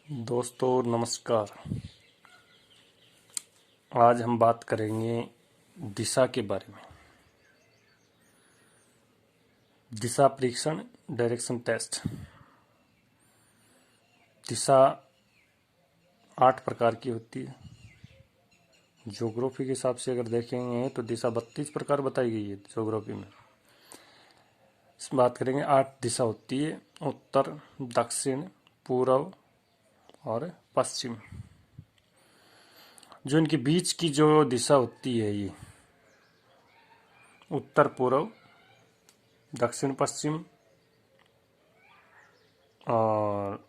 दोस्तों नमस्कार। आज हम बात करेंगे दिशा के बारे में। दिशा परीक्षण, डायरेक्शन टेस्ट। दिशा 8 प्रकार की होती है। ज्योग्राफी के हिसाब से अगर देखेंगे तो दिशा 32 प्रकार बताई गई है ज्योग्राफी में। इस बात करेंगे 8 दिशा होती है: उत्तर, दक्षिण, पूर्व और पश्चिम। जो इनके बीच की जो दिशा होती है, ये उत्तर पूर्व, दक्षिण पश्चिम और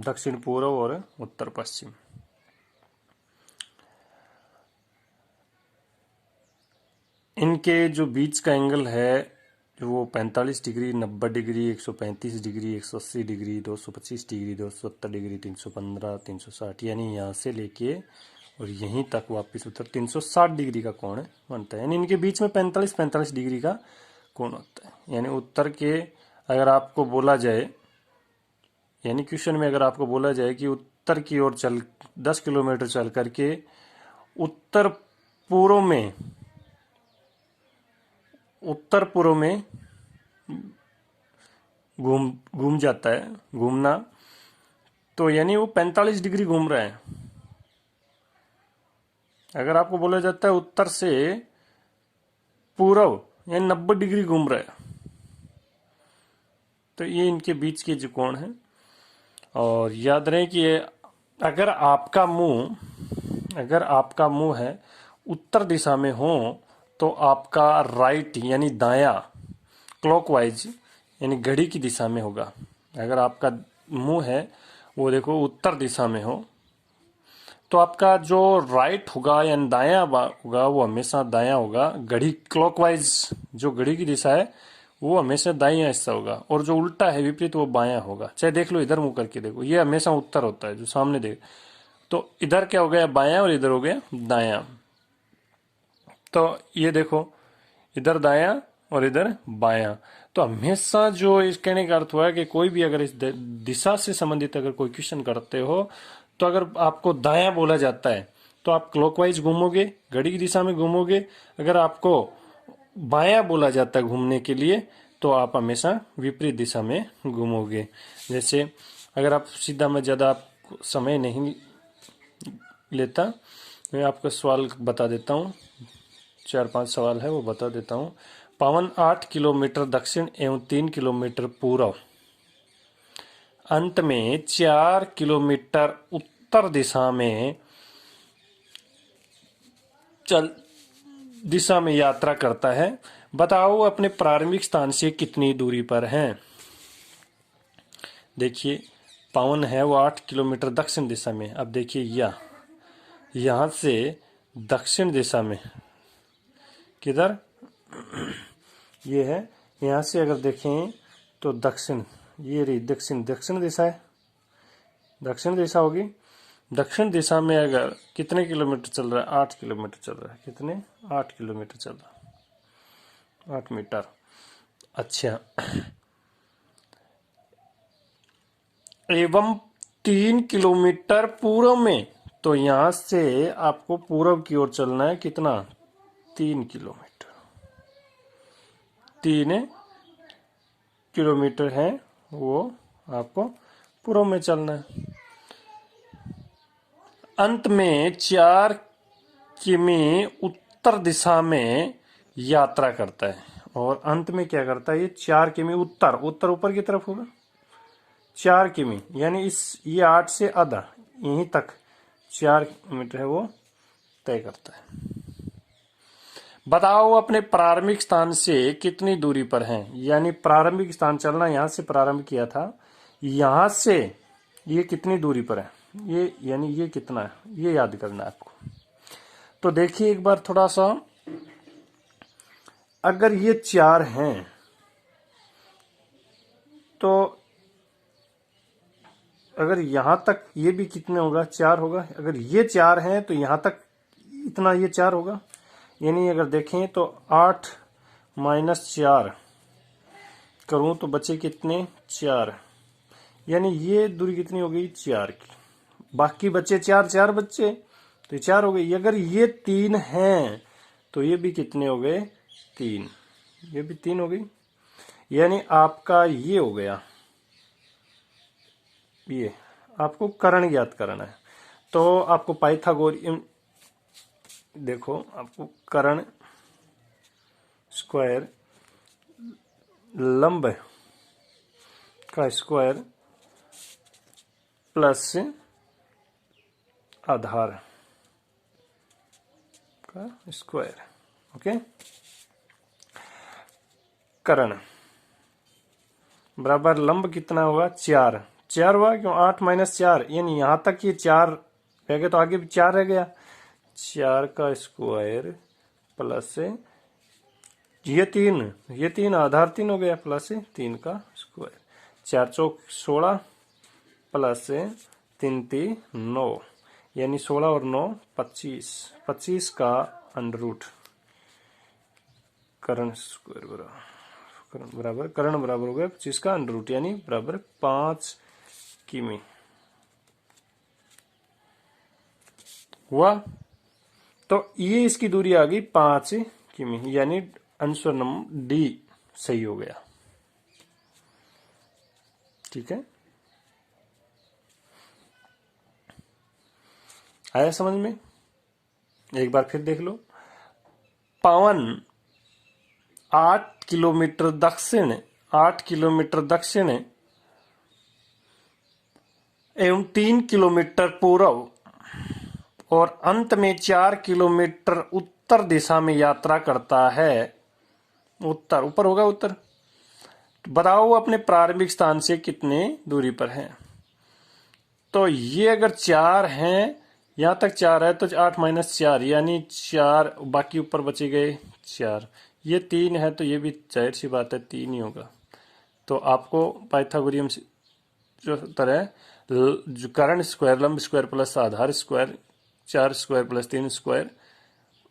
दक्षिण पूर्व और उत्तर पश्चिम। इनके जो बीच का एंगल है वो 45 degree, 90 degree, 135 degree, 180 degree, 225 degree, 270 degree, 315, 360, यानी यहाँ से लेके और यहीं तक वापस उत्तर 360 डिग्री का कोण बनता है। यानी इनके बीच में 45 डिग्री का कोण होता है। यानी उत्तर के अगर आपको बोला जाए, यानी क्वेश्चन में अगर आपको बोला जाए कि उत्तर की ओर चल 10 किलोमीटर चल करके उत्तर पूर्व में घूम जाता है, घूमना, तो यानी वो 45 डिग्री घूम रहा है। अगर आपको बोला जाता है उत्तर से पूर्व, यानी 90 डिग्री घूम रहा है, तो ये इनके बीच के जो कोण है। और याद रहे कि अगर आपका मुंह है उत्तर दिशा में हो तो आपका राइट यानी दायां क्लॉकवाइज यानी घड़ी की दिशा में होगा। अगर आपका मुंह है वो देखो उत्तर दिशा में हो तो आपका जो राइट होगा यानी दायां होगा वो हमेशा दायां होगा। घड़ी क्लॉकवाइज जो घड़ी की दिशा है वो हमेशा दायां हिस्सा होगा, और जो उल्टा है विपरीत वो बायां होगा। चाहे देख लो, इधर मुंह करके देखो, ये हमेशा उत्तर होता है जो सामने देख, तो इधर क्या हो गया बायां और इधर हो गया दायां। तो ये देखो इधर दायां और इधर बायां। तो हमेशा जो इस कहने का अर्थ हुआ है कि कोई भी अगर इस दिशा से संबंधित अगर कोई क्वेश्चन करते हो तो अगर आपको दायां बोला जाता है तो आप क्लॉकवाइज घूमोगे, घड़ी की दिशा में घूमोगे। अगर आपको बायां बोला जाता है घूमने के लिए तो आप हमेशा विपरीत दिशा में घूमोगे। जैसे अगर आप सीधा, में ज्यादा समय नहीं लेता, मैं आपको सवाल बता देता हूँ। 4-5 सवाल है वो बता देता हूँ। पवन 8 किलोमीटर दक्षिण एवं 3 किलोमीटर पूर्व, अंत में 4 किलोमीटर उत्तर दिशा में यात्रा करता है। बताओ अपने प्रारंभिक स्थान से कितनी दूरी पर है। देखिए पवन है वो 8 किलोमीटर दक्षिण दिशा में। अब देखिए यहां से दक्षिण दिशा में किधर, ये है, यहां से अगर देखें तो दक्षिण, ये रही दक्षिण दिशा है, दक्षिण दिशा होगी। दक्षिण दिशा में अगर कितने किलोमीटर चल रहा है, 8 किलोमीटर चल रहा है। कितने, 8 किलोमीटर चल रहा है, 8 मीटर। अच्छा, एवं 3 किलोमीटर पूर्व में, तो यहां से आपको पूर्व की ओर चलना है। कितना, 3 किलोमीटर। 3 किलोमीटर है वो आपको पूर्व में चलना है। अंत में 4 किमी उत्तर दिशा में यात्रा करता है। और अंत में क्या करता है, ये 4 किमी उत्तर ऊपर की तरफ होगा। 4 किमी यानी ये 8 से आधा यहीं तक 4 किलोमीटर है वो तय करता है। बताओ अपने प्रारंभिक स्थान से कितनी दूरी पर है। यानी प्रारंभिक स्थान चलना, यहां से प्रारंभ किया था, यहां से ये कितनी दूरी पर है, ये यानी ये कितना है, ये याद करना है आपको। तो देखिए एक बार थोड़ा सा, अगर ये 4 हैं तो अगर यहां तक ये भी कितने होगा, 4 होगा। अगर ये 4 हैं तो यहां तक इतना ये 4 होगा। यानी अगर देखें तो 8 - 4 करूं तो बचे कितने, 4। यानी ये दूरी कितनी हो गई 4 की। बाकी बच्चे 4 बच्चे, तो ये 4 हो गई। अगर ये 3 हैं तो ये भी कितने हो गए 3, ये भी 3 हो गई। यानी आपका ये हो गया, ये आपको कर्ण ज्ञात करना है। तो आपको पाइथागोरियन, देखो आपको कर्ण स्क्वायर लंब का स्क्वायर प्लस आधार का स्क्वायर, ओके। कर्ण बराबर लंब कितना होगा 4, 4 हुआ क्यों, 8 माइनस 4, यानी यहां तक ये 4 रह गया तो आगे भी 4 रह गया। 4 का स्क्वायर प्लस ये 3 आधार 3 हो गया, प्लस 3 का स्क्वायर। 4 चौक 16 प्लस 3 3 9, यानी 16 और 9 25, 25 का अंडर रूट कर्ण स्क्वायर बराबर कर्ण बराबर हो गया 25 का अंडर रूट, यानी बराबर 5 किमी हुआ। तो ये इसकी दूरी आ गई 5 किमी, यानी आंसर नंबर डी सही हो गया। ठीक है, आया समझ में? एक बार फिर देख लो। पवन 8 किलोमीटर दक्षिण, 8 किलोमीटर दक्षिण एवं 3 किलोमीटर पूर्व और अंत में 4 किलोमीटर उत्तर दिशा में यात्रा करता है। उत्तर ऊपर होगा उत्तर। बताओ अपने प्रारंभिक स्थान से कितने दूरी पर है। तो ये अगर 4 हैं, यहां तक 4 है तो 8 माइनस 4, यानी 4, बाकी ऊपर बचे गए 4। ये 3 है तो ये भी जाहिर सी बात है 3 ही होगा। तो आपको पाइथागोरियन जो तरह जो कर्ण स्क्वायर लंब स्क्वायर प्लस आधार स्क्वायर 4 स्क्वायर प्लस 3 स्क्वायर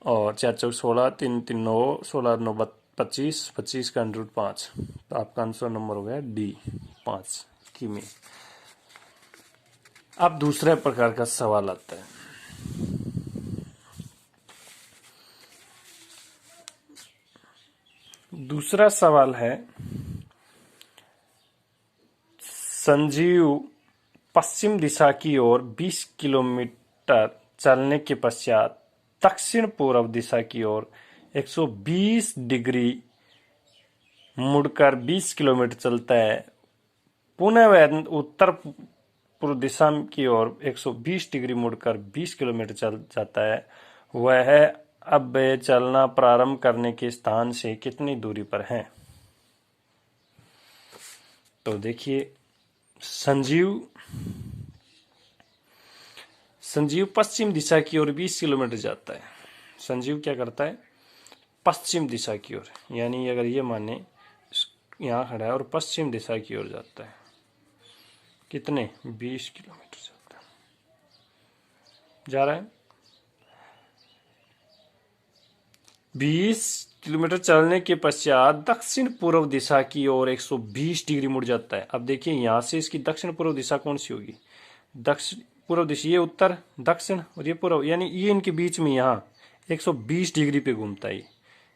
और 4 चौक 16, 3 3 9, 16 9 25, 25 का अंडर रूट 5। तो आपका आंसर नंबर हो गया डी 5 किमी। अब दूसरे प्रकार का सवाल आता है। दूसरा सवाल है, संजीव पश्चिम दिशा की ओर 20 किलोमीटर चलने के पश्चात दक्षिण पूर्व दिशा की ओर 120 डिग्री मुड़कर 20 किलोमीटर चलता है। पुनः वह उत्तर पूर्व दिशा की ओर 120 डिग्री मुड़कर 20 किलोमीटर चल जाता है। वह अब चलना प्रारंभ करने के स्थान से कितनी दूरी पर है। तो देखिए, संजीव पश्चिम दिशा की ओर 20 किलोमीटर जाता है। संजीव क्या करता है, पश्चिम दिशा की ओर, यानी अगर ये माने यहाँ खड़ा है और पश्चिम दिशा की ओर जाता है। कितने 20 किलोमीटर जाता है, जा रहा है। 20 किलोमीटर चलने के पश्चात दक्षिण पूर्व दिशा की ओर 120 डिग्री मुड़ जाता है। अब देखिए यहां से इसकी दक्षिण पूर्व दिशा कौन सी होगी, दक्षिण पूर्व दिशा, ये उत्तर दक्षिण और ये पूर्व, यानी ये इनके बीच में यहाँ 120 डिग्री पे घूमता है।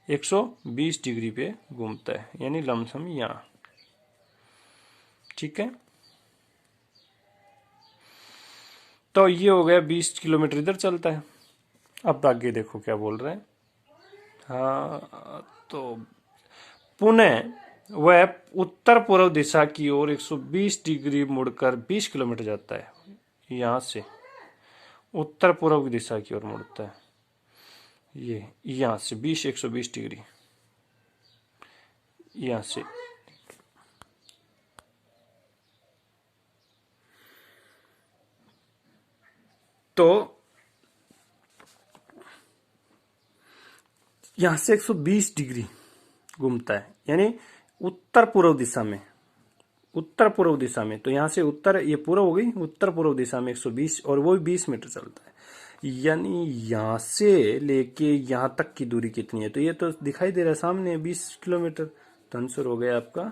120 डिग्री पे घूमता है, यानी लमसम यहाँ। ठीक है, तो ये हो गया 20 किलोमीटर इधर चलता है। अब आगे देखो क्या बोल रहे हैं। हाँ, तो पुनः वह उत्तर पूर्व दिशा की ओर 120 डिग्री मुड़कर 20 किलोमीटर जाता है। यहां से उत्तर पूर्व की दिशा की ओर मुड़ता है, ये यहां से 120 डिग्री यहां से। तो यहां से 120 डिग्री घूमता है, यानी उत्तर पूर्व दिशा में, उत्तर पूर्व दिशा में। तो यहां से उत्तर, ये पूर्व हो गई, उत्तर पूर्व दिशा में 120 और वो भी 20 मीटर चलता है। यानी यहां से लेके यहां तक की दूरी कितनी है, तो ये तो दिखाई दे रहा है सामने 20 किलोमीटर। तो आंसर हो गया आपका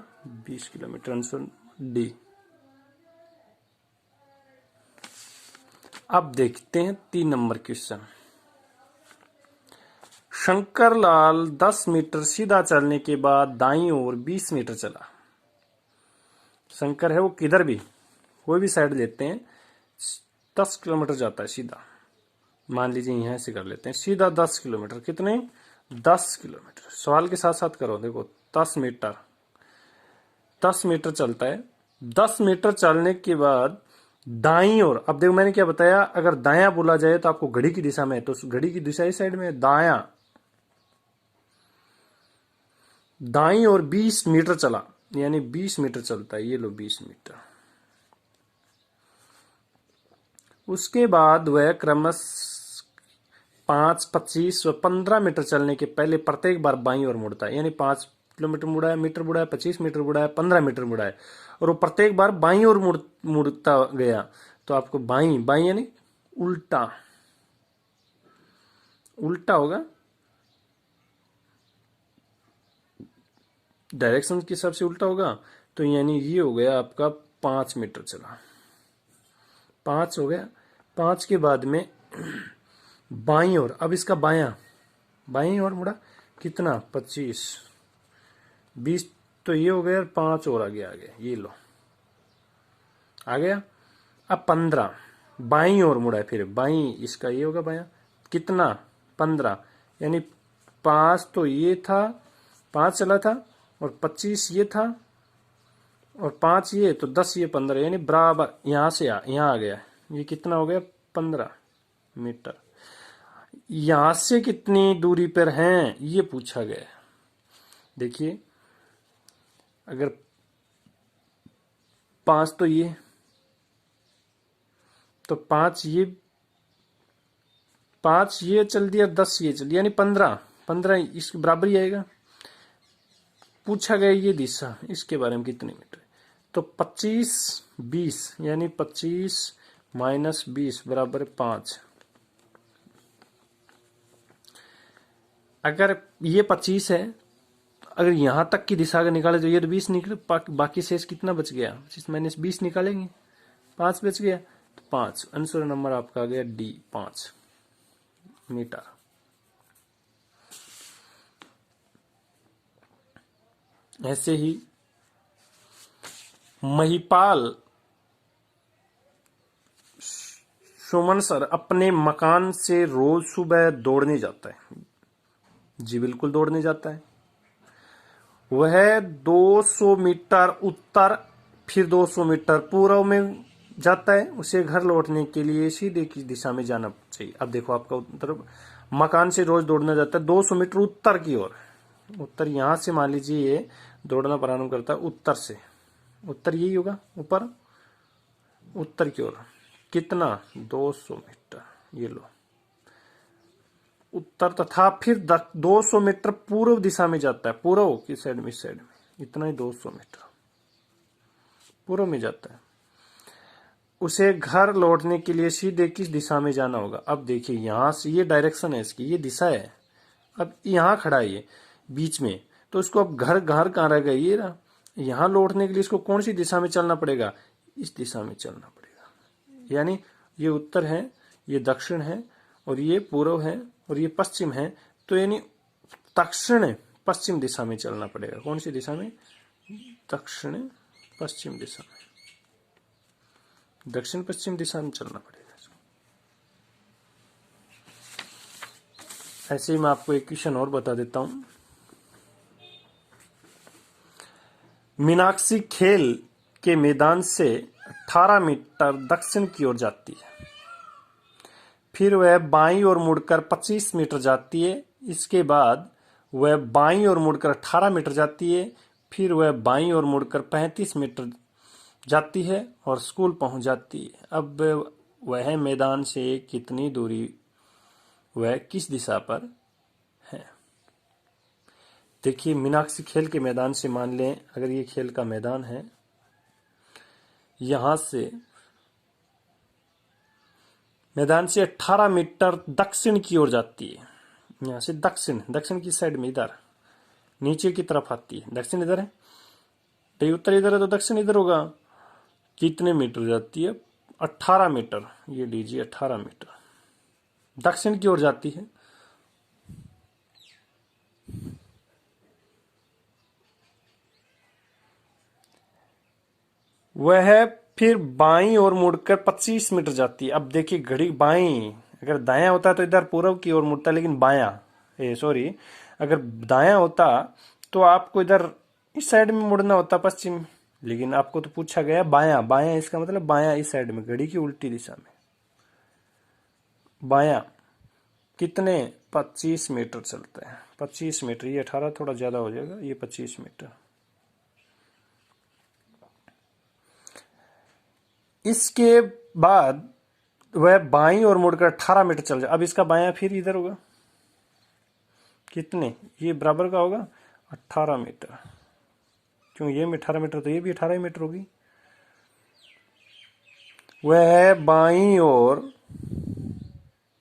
20 किलोमीटर, आंसर डी। अब देखते हैं 3 number question. Shankar Lal 10 metre सीधा चलने के बाद दाईं ओर 20 मीटर चला। शंकर है वो किधर भी कोई भी साइड लेते हैं 10 किलोमीटर जाता है सीधा। मान लीजिए यहां से कर लेते हैं सीधा 10 किलोमीटर। कितने? 10 किलोमीटर। सवाल के साथ साथ करो। देखो 10 मीटर 10 मीटर चलता है। 10 मीटर चलने के बाद दाईं ओर, अब देखो मैंने क्या बताया, अगर दायां बोला जाए तो आपको घड़ी की दिशा में है, तो घड़ी की दिशा इस साइड में है, दायां। दाईं ओर 20 मीटर चला, यानी 20 मीटर चलता है। ये लो 20 मीटर। उसके बाद वह क्रमश 5, 25 व 15 मीटर चलने के पहले प्रत्येक बार बाईं ओर मुड़ता है। यानी 5 किलोमीटर मुड़ा है, मीटर मुड़ा है, 25 मीटर मुड़ा है, 15 मीटर मुड़ा है, और वो प्रत्येक बार बाईं ओर मुड़ता गया। तो आपको बाईं बाईं यानी उल्टा, उल्टा होगा, डायरेक्शन के हिसाब से उल्टा होगा। तो यानी ये हो गया आपका 5 मीटर चला, 5 हो गया। 5 के बाद में बाईं ओर, अब इसका बायां, बाईं ओर मुड़ा कितना? 25, 20 तो ये हो गया, 5 और आगे ये लो आ गया। अब 15 बाईं ओर मुड़ा है, फिर बाईं इसका ये होगा बायां, कितना? 15, यानी 5 तो ये था, 5 चला था, और 25 ये था, और 5 ये, तो 10 ये 15, यानी बराबर यहां से यहां आ गया। ये कितना हो गया? 15 मीटर। यहां से कितनी दूरी पर हैं ये पूछा गया। देखिए अगर 5 तो ये, तो 5 ये चल दिया, 10 ये चल दिया, यानी 15 इसके बराबर ही आएगा। पूछा गया ये दिशा, इसके बारे में कितने मीटर, तो 25 20, यानी 25 माइनस 20 बराबर 5। अगर ये 25 है, अगर यहां तक की दिशा अगर निकाले तो ये तो 20 निकले, बाकी शेष कितना बच गया? 25 माइनस 20 निकालेंगे, 5 बच गया, तो 5। आंसर नंबर आपका आ गया डी, 5 मीटर। ऐसे ही महिपाल सुमन सर अपने मकान से रोज सुबह दौड़ने जाता है। जी बिल्कुल दौड़ने जाता है। वह 200 मीटर उत्तर, फिर 200 मीटर पूर्व में जाता है। उसे घर लौटने के लिए सीधे की दिशा में जाना चाहिए। अब देखो आपका उत्तर, मकान से रोज दौड़ना जाता है 200 मीटर उत्तर की ओर। उत्तर यहां से मान लीजिए ये दौड़ना प्रारंभ करता है उत्तर से, उत्तर यही होगा, ऊपर उत्तर की ओर। कितना? 200 मीटर, ये लो उत्तर, तथा फिर 200 मीटर पूर्व दिशा में जाता है। पूर्व की साइड में, इस साइड में, इतना ही 200 मीटर पूर्व में जाता है। उसे घर लौटने के लिए सीधे किस दिशा में जाना होगा? अब देखिए यहां से ये डायरेक्शन है इसकी, ये दिशा है। अब यहां खड़ा है ये बीच में, तो इसको अब घर घर कहां रह गया? ये रहा। यहां लौटने के लिए इसको कौन सी दिशा में चलना पड़ेगा? इस दिशा में चलना पड़ेगा। यानी ये उत्तर है, ये दक्षिण है, और ये पूर्व है, और ये पश्चिम है। तो यानी दक्षिण पश्चिम दिशा में चलना पड़ेगा। कौन सी दिशा में? दक्षिण पश्चिम दिशा में, दक्षिण पश्चिम दिशा में चलना पड़ेगा। ऐसे ही मैं आपको एक क्वेश्चन और बता देता हूं। मीनाक्षी खेल के मैदान से 18 मीटर दक्षिण की ओर जाती है, फिर वह बाईं ओर मुड़कर 25 मीटर जाती है। इसके बाद वह बाईं ओर मुड़कर 18 मीटर जाती है, फिर वह बाईं ओर मुड़कर 35 मीटर जाती है और स्कूल पहुंच जाती है। अब वह मैदान से कितनी दूरी, वह किस दिशा पर है? देखिए मीनाक्षी खेल के मैदान से, मान लें अगर ये खेल का मैदान है, यहां से मैदान से 18 मीटर दक्षिण की ओर जाती है। यहां से दक्षिण, दक्षिण की साइड में इधर नीचे की तरफ आती है। दक्षिण इधर है, तो उत्तर इधर है, तो दक्षिण इधर होगा। कितने मीटर जाती है? 18 मीटर, ये लीजिए 18 मीटर दक्षिण की ओर जाती है। वह फिर बाईं ओर मुड़कर 25 मीटर जाती है। अब देखिए घड़ी बाईं, अगर दायां होता तो इधर पूर्व की ओर मुड़ता, लेकिन बायां सॉरी अगर दायां होता तो आपको इधर इस साइड में मुड़ना होता, पश्चिम, लेकिन आपको तो पूछा गया बायां। बायां इसका मतलब बायां इस साइड में, घड़ी की उल्टी दिशा में बायां कितने 25 मीटर चलता है। 25 मीटर, ये 18 थोड़ा ज्यादा हो जाएगा, ये 25 मीटर। इसके बाद वह बाईं ओर मुड़कर 18 मीटर चल जाए। अब इसका बायां फिर इधर होगा, कितने, ये बराबर का होगा 18 मीटर, क्यों ये में 18 मीटर तो ये भी 18 मीटर होगी। वह बाईं ओर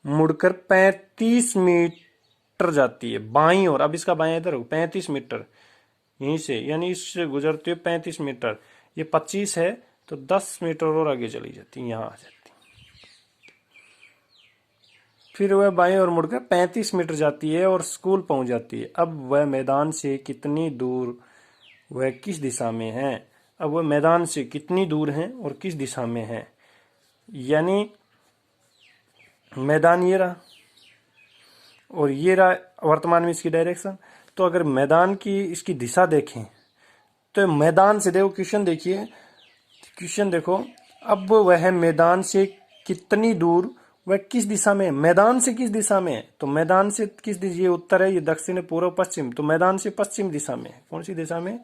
मुड़कर 35 मीटर जाती है, बाईं ओर। अब इसका बायां इधर होगा 35 मीटर, यहीं से यानी इससे गुजरते हुए 35 मीटर, ये 25 है तो 10 मीटर और आगे चली जाती, यहां आ जाती। फिर वह बाईं ओर मुड़कर 35 मीटर जाती है और स्कूल पहुंच जाती है। अब वह मैदान से कितनी दूर, वह किस दिशा में है। अब वह मैदान से कितनी दूर है और किस दिशा में है, यानी मैदान ये रहा और ये रहा वर्तमान में इसकी डायरेक्शन। तो अगर मैदान की इसकी दिशा देखें तो मैदान से देखो, क्वेश्चन देखिए, क्वेश्चन देखो, अब वह मैदान से कितनी दूर, वह किस दिशा में, मैदान से किस दिशा में, तो मैदान से किस दिशा, ये उत्तर है, ये दक्षिण है, पूर्व पश्चिम, तो मैदान से पश्चिम दिशा में, कौन सी दिशा में,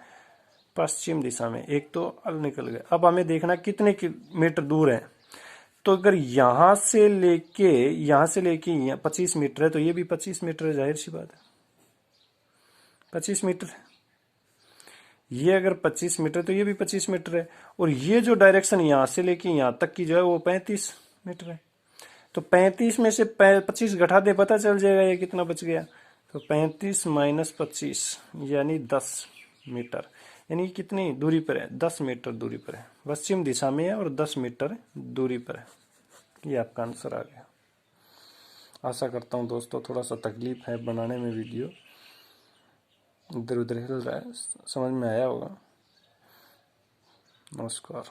पश्चिम दिशा में। एक तो अल निकल गया। अब हमें देखना कितने मीटर दूर है। तो अगर यहां से लेके यहाँ 25 मीटर है तो ये भी 25 मीटर है, जाहिर सी बात है 25 मीटर है। ये अगर 25 मीटर तो ये भी 25 मीटर है, और ये जो डायरेक्शन यहां से लेके यहां तक की जो है वो 35 मीटर है। तो 35 में से 25 घटा दे, पता चल जाएगा ये कितना बच गया। तो 35 माइनस 25 यानी 10 मीटर, यानी कितनी दूरी पर है, 10 मीटर दूरी पर है, पश्चिम दिशा में है और 10 मीटर दूरी पर है। ये आपका आंसर आ गया। आशा करता हूँ दोस्तों थोड़ा सा तकलीफ है बनाने में, वीडियो इधर उधर हिल रहा है, समझ में आया होगा। नमस्कार।